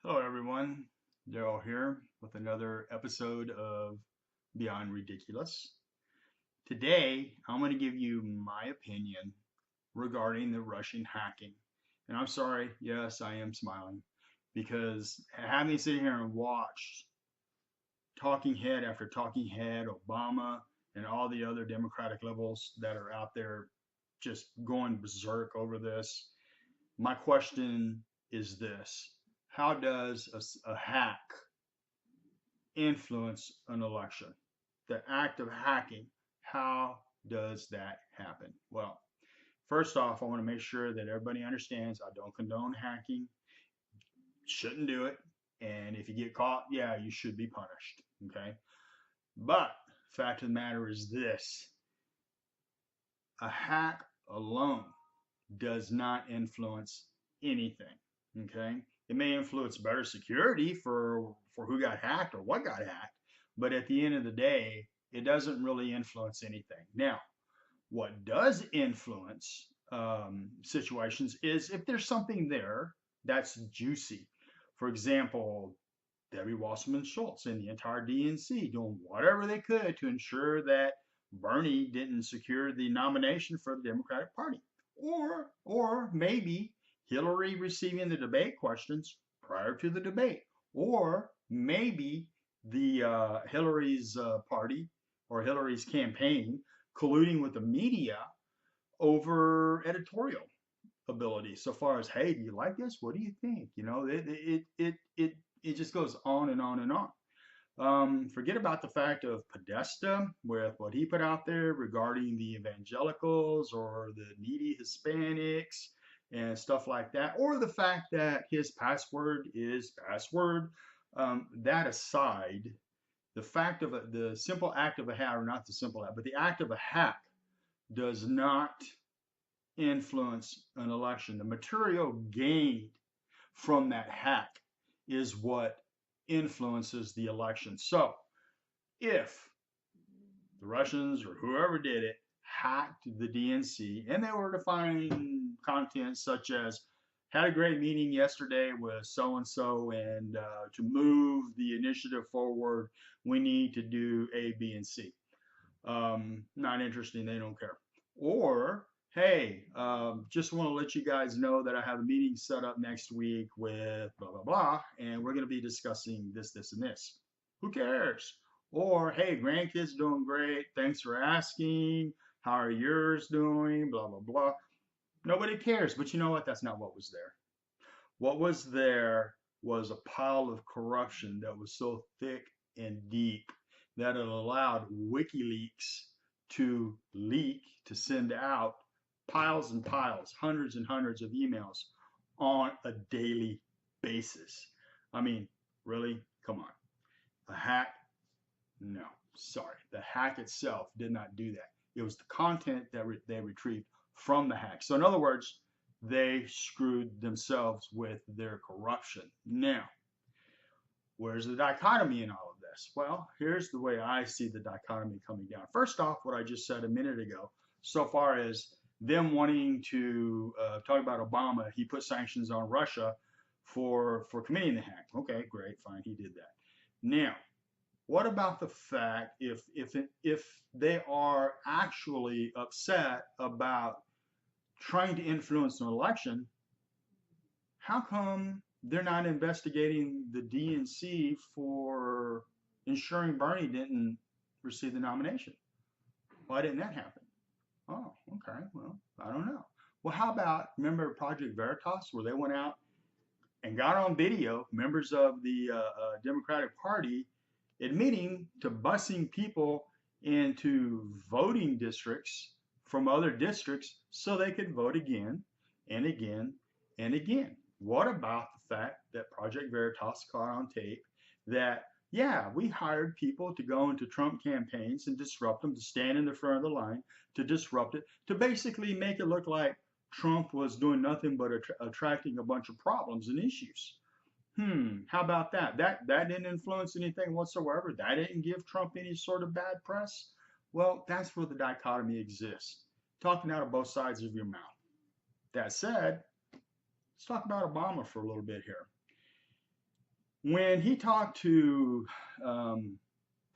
Hello, everyone. Daryl here with another episode of Beyond Ridiculous. Today, I'm going to give you my opinion regarding the Russian hacking. And I'm sorry, yes, I am smiling because having sitting here and watched talking head after talking head, Obama, and all the other Democratic levels that are out there just going berserk over this, my question is this: how does a hack influence an election? The act of hacking, how does that happen? Well, first off, I want to make sure that everybody understands I don't condone hacking, shouldn't do it. And if you get caught, yeah, you should be punished. Okay. But fact of the matter is this: a hack alone does not influence anything. Okay. It may influence better security for who got hacked or what got hacked, but at the end of the day, it doesn't really influence anything. Now, what does influence situations is if there's something there that's juicy. For example, Debbie Wasserman Schultz and the entire DNC doing whatever they could to ensure that Bernie didn't secure the nomination for the Democratic Party. Or maybe Hillary receiving the debate questions prior to the debate. Or maybe the Hillary's party or Hillary's campaign colluding with the media over editorial ability so far as, hey, do you like this, what do you think, it just goes on and on and on. Forget about the fact of Podesta with what he put out there regarding the evangelicals or the needy Hispanics and stuff like that, or the fact that his password is password. That aside, the fact of the simple act of a hack, or not the simple act, but the act of a hack does not influence an election. The material gained from that hack is what influences the election. So if the Russians or whoever did it hacked the DNC and they were to find content such as had a great meeting yesterday with so and so, and to move the initiative forward, we need to do A, B, and C. Not interesting. They don't care. Or, hey, just want to let you guys know that I have a meeting set up next week with blah, blah, blah, and we're going to be discussing this, this, and this. Who cares? Or, hey, grandkids doing great. Thanks for asking. How are yours doing? Blah, blah, blah. Nobody cares. But you know what? That's not what was there. What was there was a pile of corruption that was so thick and deep that it allowed WikiLeaks to leak, to send out piles and piles, hundreds and hundreds of emails on a daily basis. I mean, really? Come on. A hack? No. Sorry. The hack itself did not do that. It was the content that they retrieved from the hack. So, in other words, they screwed themselves with their corruption. Now, where's the dichotomy in all of this? Well, here's the way I see the dichotomy coming down. First off, what I just said a minute ago, so far as them wanting to talk about Obama, he put sanctions on Russia for committing the hack. Okay, great, fine, he did that. Now, what about the fact if they are actually upset about trying to influence an election, how come they're not investigating the DNC for ensuring Bernie didn't receive the nomination? Why didn't that happen? Oh, okay. Well, I don't know. Well, how about, remember Project Veritas, where they went out and got on video members of the Democratic Party admitting to busing people into voting districts from other districts so they could vote again and again and again. What about the fact that Project Veritas caught on tape that, yeah, we hired people to go into Trump campaigns and disrupt them, to stand in the front of the line, to disrupt it, to basically make it look like Trump was doing nothing but attracting a bunch of problems and issues? How about that? That didn't influence anything whatsoever. That didn't give Trump any sort of bad press. Well, that's where the dichotomy exists. Talking out of both sides of your mouth. That said, let's talk about Obama for a little bit here. When he talked to um,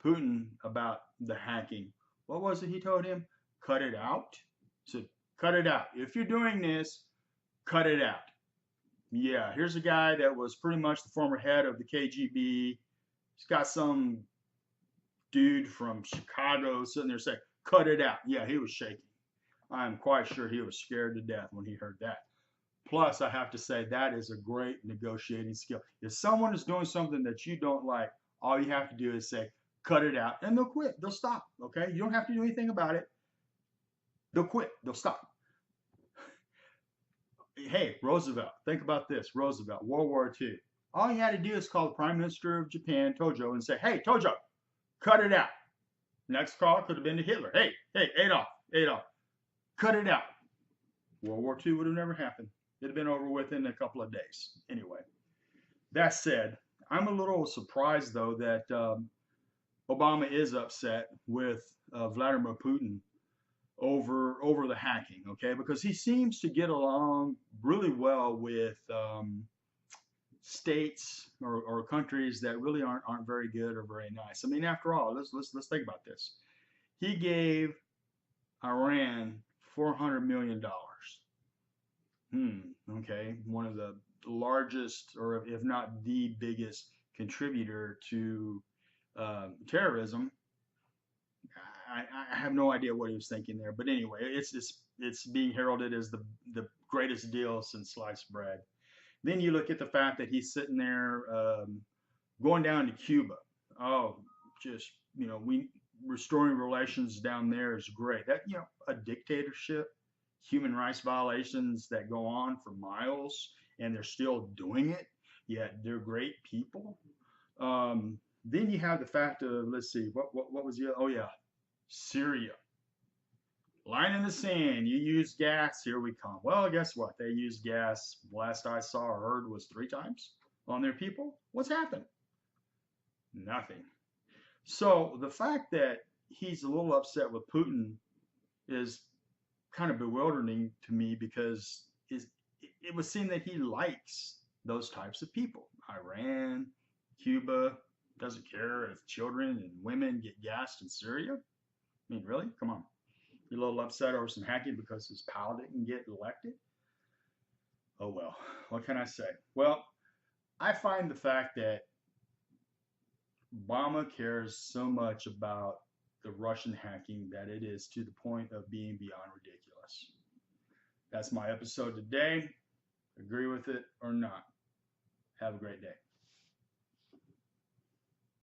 Putin about the hacking, what was it he told him? Cut it out. He said, cut it out. If you're doing this, cut it out. Yeah, here's a guy that was pretty much the former head of the KGB. He's got some dude from Chicago sitting there saying, cut it out. Yeah, he was shaking. I'm quite sure he was scared to death when he heard that. Plus, I have to say, that is a great negotiating skill. If someone is doing something that you don't like, all you have to do is say, cut it out, and they'll quit. They'll stop. Okay? You don't have to do anything about it. They'll quit. They'll stop. Hey, Roosevelt, think about this. Roosevelt, World War II. All he had to do is call the Prime Minister of Japan, Tojo, and say, hey, Tojo, cut it out. Next call could have been to Hitler. Hey, Adolf, cut it out. World War II would have never happened. It'd have been over within a couple of days. Anyway, that said, I'm a little surprised though that Obama is upset with Vladimir Putin over the hacking. Okay, because he seems to get along really well with states or countries that really aren't very good or very nice. I mean, after all, let's think about this. He gave Iran $400 million. Okay, one of the largest, or if not the biggest contributor to terrorism. I have no idea what he was thinking there, but anyway, it's being heralded as the greatest deal since sliced bread. Then you look at the fact that he's sitting there going down to Cuba. Oh, just we restoring relations down there is great. That a dictatorship, human rights violations that go on for miles, and they're still doing it. Yet they're great people. Then you have the fact of, let's see, what was the, oh yeah, Syria. Line in the sand. You use gas. Here we come. Well, guess what? They used gas. Last I saw or heard was 3 times on their people. What's happened? Nothing. So the fact that he's a little upset with Putin is kind of bewildering to me because it would seem that he likes those types of people. Iran, Cuba, doesn't care if children and women get gassed in Syria. I mean, really? Come on. You're a little upset over some hacking because his pal didn't get elected? Oh well, what can I say? Well, I find the fact that Obama cares so much about the Russian hacking that it is to the point of being beyond ridiculous. That's my episode today. Agree with it or not. Have a great day.